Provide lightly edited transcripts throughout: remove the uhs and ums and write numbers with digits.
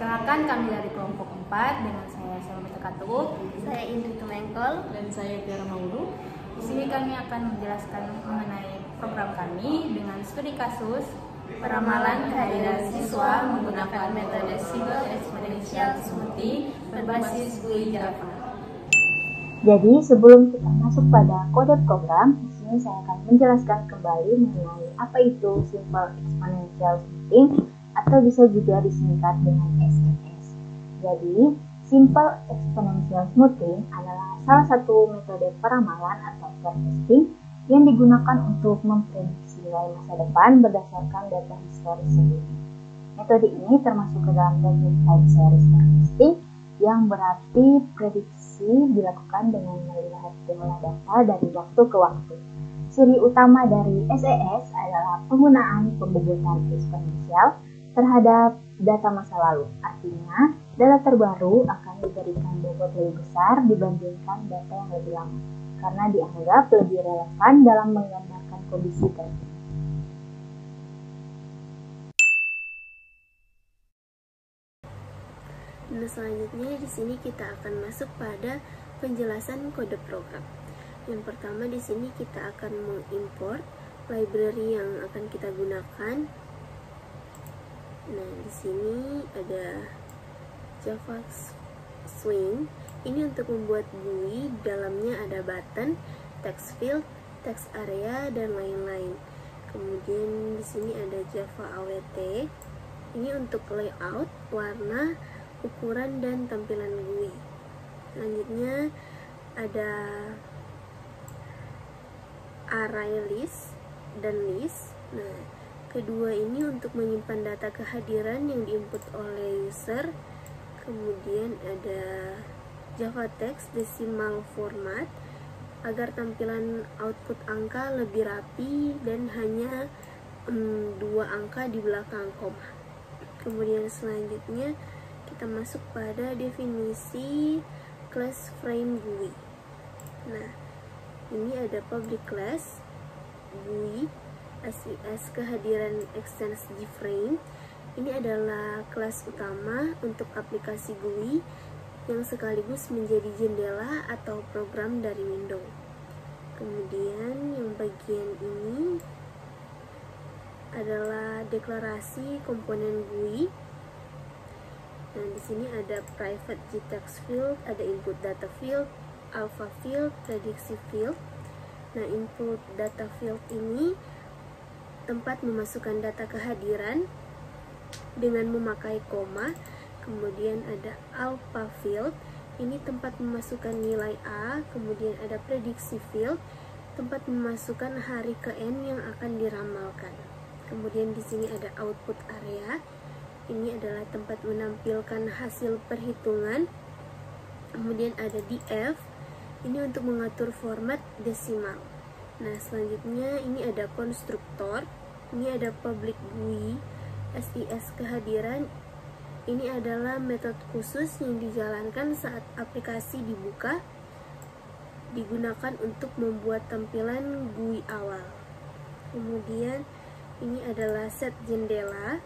Perkenalkan, kami dari kelompok 4 dengan saya Salome Tekatu, saya Indri Tumengkol, dan saya Tiara Maulu. Di sini kami akan menjelaskan mengenai program kami dengan studi kasus peramalan kehadiran siswa menggunakan metode Simple Exponential Smoothing berbasis GUI Java. Jadi sebelum kita masuk pada kode program, di sini saya akan menjelaskan kembali mengenai apa itu Simple Exponential Smoothing atau bisa juga disingkat dengan SMS. Jadi, Simple Exponential Smoothing adalah salah satu metode peramalan atau forecasting yang digunakan untuk memprediksi nilai masa depan berdasarkan data historis sebelumnya. Metode ini termasuk ke dalam teknik time series forecasting yang berarti prediksi dilakukan dengan melihat pola data dari waktu ke waktu. Ciri utama dari SES adalah penggunaan pembobotan eksponensial terhadap data masa lalu. Artinya, data terbaru akan diberikan bobot lebih besar dibandingkan data yang lebih lama, karena dianggap lebih relevan dalam menggambarkan kondisi terkini. Nah, selanjutnya di sini kita akan masuk pada penjelasan kode program. Yang pertama di sini kita akan mengimport library yang akan kita gunakan. Nah, di sini ada Java Swing. Ini untuk membuat GUI, dalamnya ada button, text field, text area, dan lain-lain. Kemudian di sini ada Java AWT. Ini untuk layout, warna, ukuran, dan tampilan GUI. Selanjutnya ada array list dan list. Nah, kedua ini untuk menyimpan data kehadiran yang diinput oleh user. Kemudian ada Java Text Decimal Format agar tampilan output angka lebih rapi dan hanya 2 angka di belakang koma. Kemudian selanjutnya kita masuk pada definisi class frame GUI. Nah, ini ada public class GUI SES kehadiran extensif frame. Ini adalah kelas utama untuk aplikasi GUI yang sekaligus menjadi jendela atau program dari Windows. Kemudian yang bagian ini adalah deklarasi komponen GUI. Nah, di sini ada private GText field, ada input data field, alpha field, prediksi field. Nah, input data field ini tempat memasukkan data kehadiran dengan memakai koma. Kemudian ada alpha field, ini tempat memasukkan nilai A. Kemudian ada prediksi field, tempat memasukkan hari ke N yang akan diramalkan. Kemudian di sini ada output area, ini adalah tempat menampilkan hasil perhitungan. Kemudian ada df, ini untuk mengatur format desimal. Nah, selanjutnya ini ada konstruktor. Ini ada public GUI SES kehadiran. Ini adalah metode khusus yang dijalankan saat aplikasi dibuka, digunakan untuk membuat tampilan GUI awal. Kemudian ini adalah set jendela.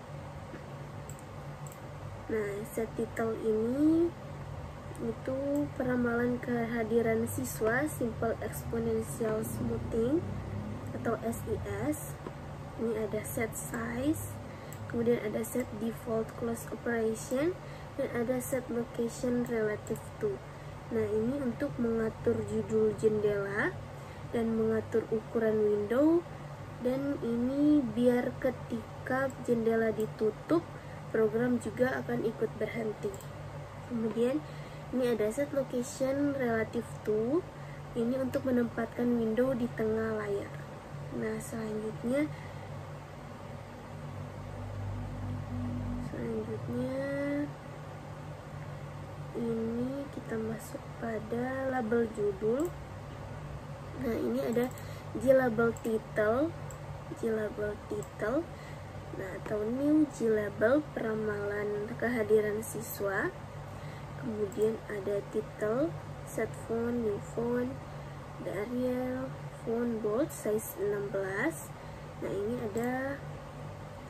Nah, set title ini itu peramalan kehadiran siswa Simple Exponential Smoothing atau SES. Ini ada set size, kemudian ada set default close operation, dan ada set location relative to. Nah, ini untuk mengatur judul jendela dan mengatur ukuran window, dan ini biar ketika jendela ditutup program juga akan ikut berhenti. Kemudian ini ada set location relative to, ini untuk menempatkan window di tengah layar. Nah, selanjutnya ini kita masuk pada label judul. Nah, ini ada glabel title, nah, atau new glabel peramalan kehadiran siswa. Kemudian ada title, set font, new font, ada Arial, font bold, size 16. Nah, ini ada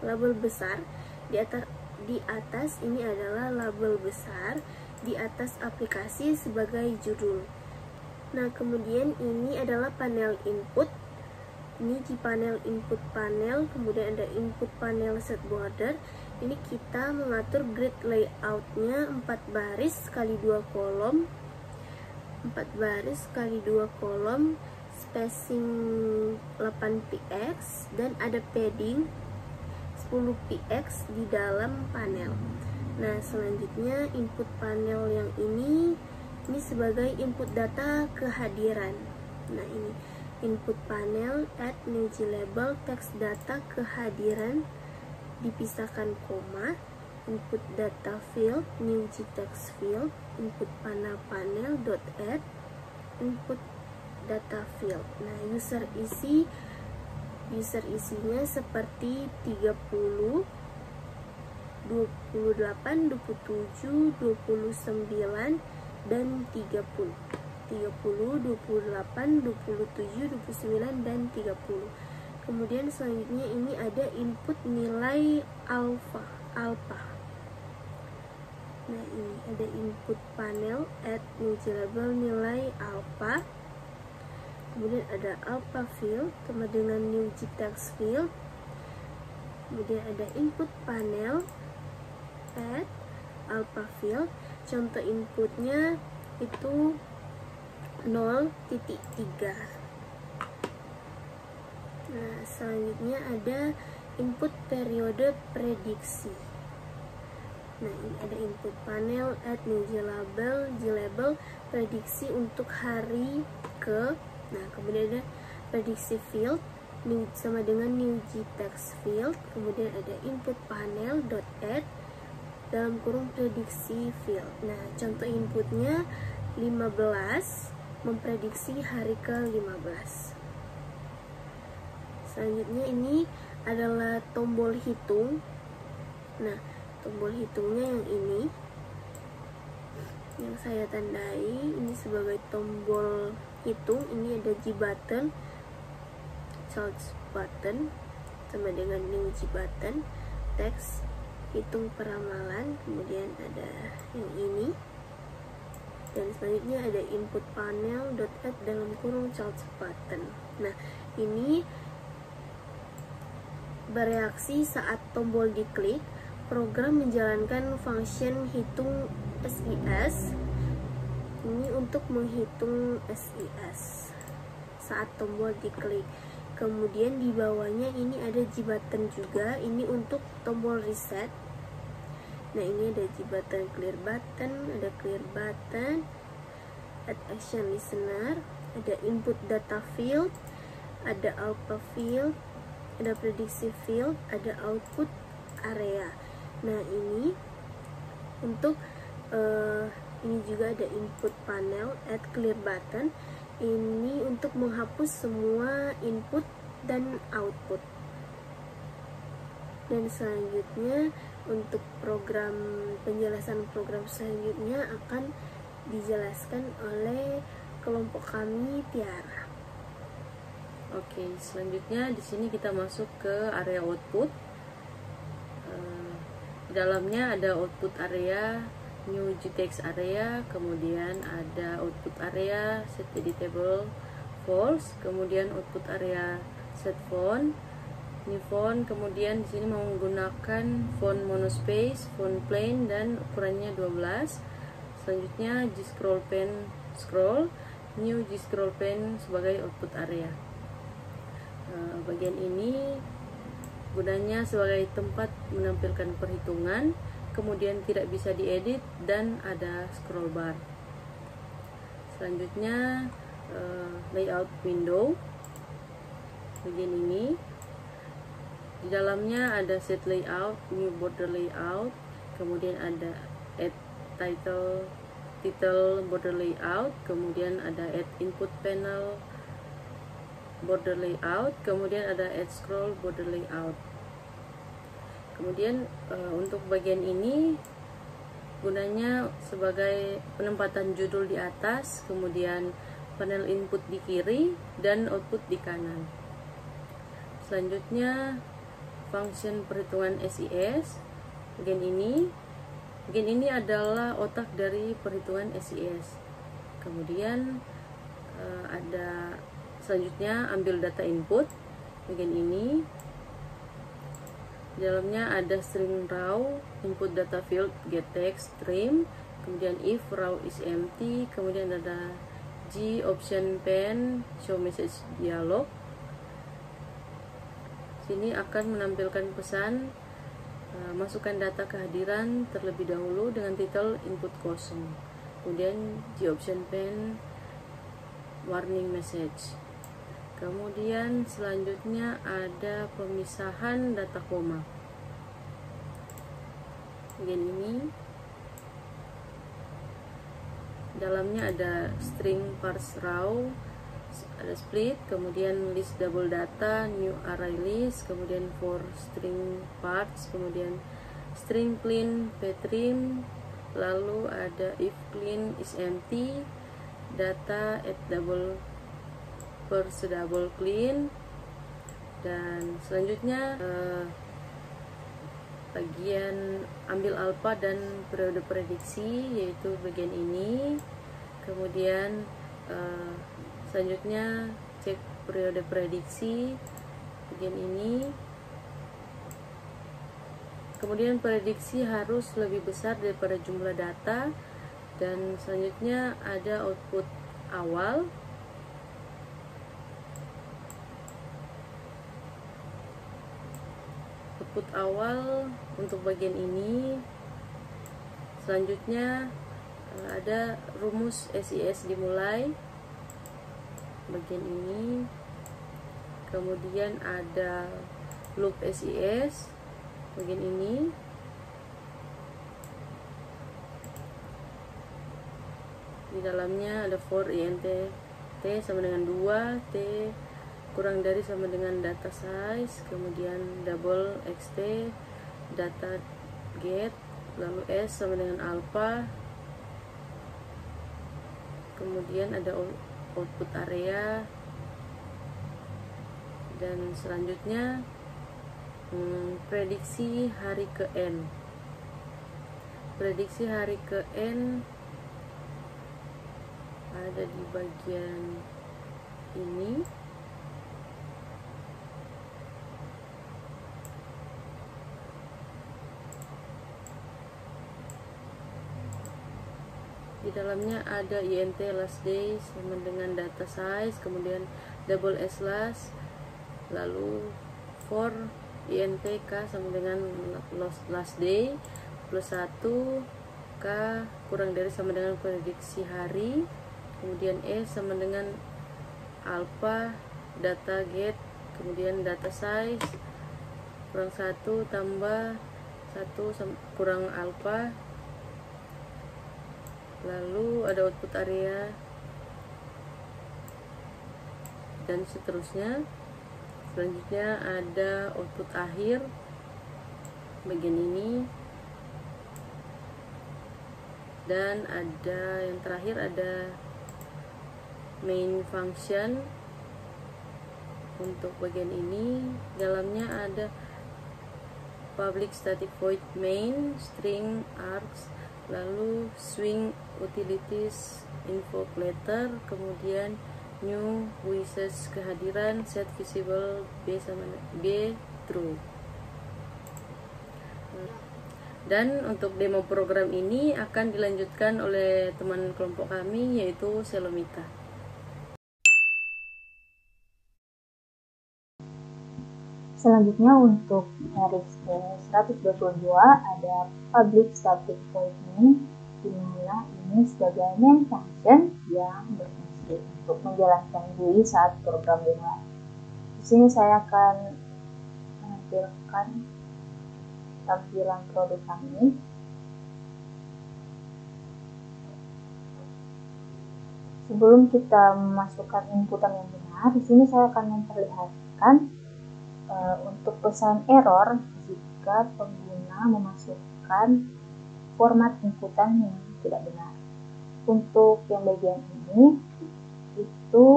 label besar. di atas ini adalah label besar, di atas aplikasi sebagai judul. Nah, kemudian ini adalah panel input. Ini di panel input panel, kemudian ada input panel set border. Ini kita mengatur grid layoutnya 4 baris kali 2 kolom, 4 baris kali 2 kolom, spacing 8 px, dan ada padding 10 px di dalam panel. Nah, selanjutnya input panel yang ini sebagai input data kehadiran. Nah, ini input panel, add new label, text data kehadiran, dipisahkan koma, input data field, new text field, input panel dot add, input data field. Nah, user isinya seperti 30, 28, 27, 29, dan 30. 30, 28, 27, 29, dan 30. Kemudian selanjutnya ini ada input nilai alpha. Nah, ini ada input panel, add new label, nilai alpha. Kemudian ada alpha field sama dengan new text field. Kemudian ada input panel, add alpha field. Contoh inputnya itu 0.3. Nah, selanjutnya ada input periode prediksi. Nah, ini ada input panel, add new label, prediksi untuk hari ke. Nah, kemudian ada prediksi field, new sama dengan new text field. Kemudian ada input panel dot add dalam kurung prediksi field. Nah, contoh inputnya 15, memprediksi hari ke-15. Selanjutnya ini adalah tombol hitung. Nah, tombol hitungnya yang ini, yang saya tandai ini sebagai tombol hitung. Ini ada G button, charge button sama dengan new G button, teks hitung peramalan. Kemudian ada yang ini, dan selanjutnya ada input panel dot add dalam kurung charge button. Nah, ini bereaksi saat tombol diklik. Program menjalankan function hitung SIS. Ini untuk menghitung SIS saat tombol diklik. Kemudian di bawahnya ini ada G button juga. Ini untuk tombol reset. Nah, ini ada G button, clear button, ada clear button, add action listener, ada input data field, ada alpha field, ada prediksi field, ada output area. Nah, ini untuk ini juga ada input panel, add clear button. Ini untuk menghapus semua input dan output. Dan selanjutnya untuk penjelasan program selanjutnya akan dijelaskan oleh kelompok kami, Tiara. Oke, selanjutnya di sini kita masuk ke area output. Di dalamnya ada output area, new text area, kemudian ada output area set editable false, kemudian output area set font, new font, kemudian di sini menggunakan font monospace, font plain, dan ukurannya 12. Selanjutnya G scroll pen scroll, new G scroll pen sebagai output area. Bagian ini gunanya sebagai tempat menampilkan perhitungan, kemudian tidak bisa diedit, dan ada scroll bar. Selanjutnya layout window. Bagian ini di dalamnya ada set layout, new border layout, kemudian ada add title border layout, kemudian ada add input panel border layout, kemudian ada add scroll border layout. Kemudian untuk bagian ini gunanya sebagai penempatan judul di atas, kemudian panel input di kiri dan output di kanan. Selanjutnya function perhitungan SIS. Bagian ini adalah otak dari perhitungan SIS. Kemudian ada selanjutnya ambil data input. Bagian ini di dalamnya ada string raw, input data field, get text, stream, kemudian if raw is empty, kemudian ada G option pen, show message dialog. Sini akan menampilkan pesan masukkan data kehadiran terlebih dahulu dengan titel input kosong. Kemudian G option pen, warning message. Kemudian selanjutnya ada pemisahan data koma. Bagian ini dalamnya ada string parse raw, ada split, kemudian list double data, new array list, kemudian for string parts, kemudian string clean ptrim, lalu ada if clean is empty, data at double first double clean, dan selanjutnya bagian ambil alpha dan periode prediksi, yaitu bagian ini. Kemudian selanjutnya cek periode prediksi, bagian ini. Kemudian prediksi harus lebih besar daripada jumlah data, dan selanjutnya ada output awal. Output awal untuk bagian ini. Selanjutnya ada rumus SIS dimulai, bagian ini. Kemudian ada loop SIS, bagian ini. Di dalamnya ada for int t sama dengan 2, t kurang dari sama dengan data size, kemudian double xt, data get, lalu s sama dengan alpha, kemudian ada output area, dan selanjutnya prediksi hari ke n. Prediksi hari ke n ada di bagian ini. Di dalamnya ada int last day sama dengan data size, kemudian double s last, lalu for int k sama dengan last day plus 1, k kurang dari sama dengan prediksi hari, kemudian e sama dengan alpha, data get, kemudian data size kurang 1 tambah 1 kurang alpha, lalu ada output area, dan seterusnya. Selanjutnya ada output akhir, bagian ini, dan ada yang terakhir ada main function. Untuk bagian ini dalamnya ada public static void main, string args, lalu swing utilities invoke letter, kemudian new wishes kehadiran, set visible b sama b true. Dan untuk demo program ini akan dilanjutkan oleh teman kelompok kami, yaitu Selomita. Selanjutnya untuk baris ke-122 ada public static void main, di mana ini sebagai main function yang berfungsi untuk menjalankan GUI saat program dimulai. Di sini saya akan menampilkan tampilan produk kami. Sebelum kita memasukkan inputan yang benar, di sini saya akan memperlihatkan untuk pesan error jika pengguna memasukkan format inputan yang tidak benar. Untuk yang bagian ini itu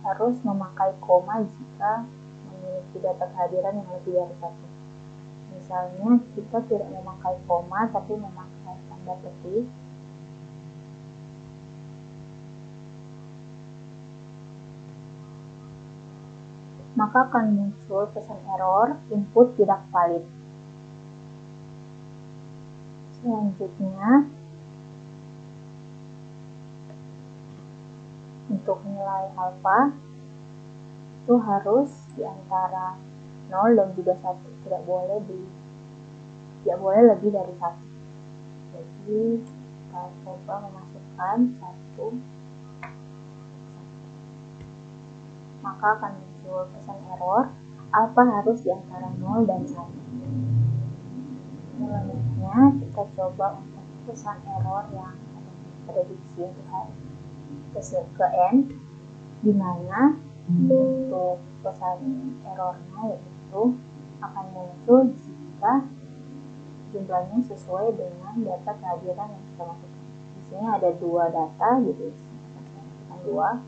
harus memakai koma jika memiliki data kehadiran yang lebih dari 1. misalnya kita tidak memakai koma tapi memakai tanda petik, maka akan muncul pesan error input tidak valid. Selanjutnya, untuk nilai alfa itu harus di antara 0 dan juga 1, tidak boleh lebih dari 1. Jadi kita coba memasukkan 1, maka akan muncul pesan error alfa harus di antara 0 dan 1. Selanjutnya kita coba untuk pesan error yang prediksi untuk hari ke n, di mana untuk pesan errornya yaitu akan muncul jika jumlahnya sesuai dengan data kehadiran yang kita masukkan. Di sini ada 2 data, jadi kita 2,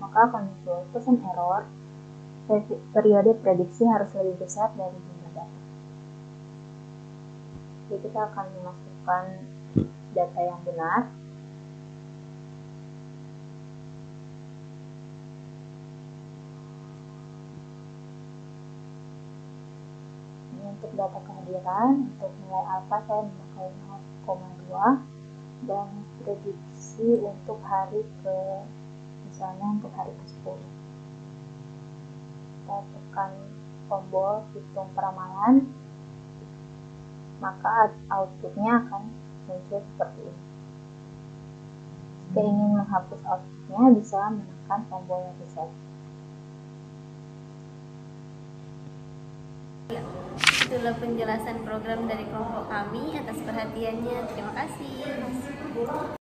maka akan muncul pesan error periode prediksi harus lebih besar dari jumlah data. Jadi kita akan memasukkan data yang benar. Untuk data kehadiran, untuk nilai alfa saya memakai 0,2 dan prediksi untuk hari ke, misalnya untuk hari ke-10. Kita tekan tombol hitung peramalan, maka outputnya akan muncul seperti ini. Jika ingin menghapus outputnya, bisa menekan tombol reset. Itulah penjelasan program dari kelompok kami. Atas perhatiannya, terima kasih.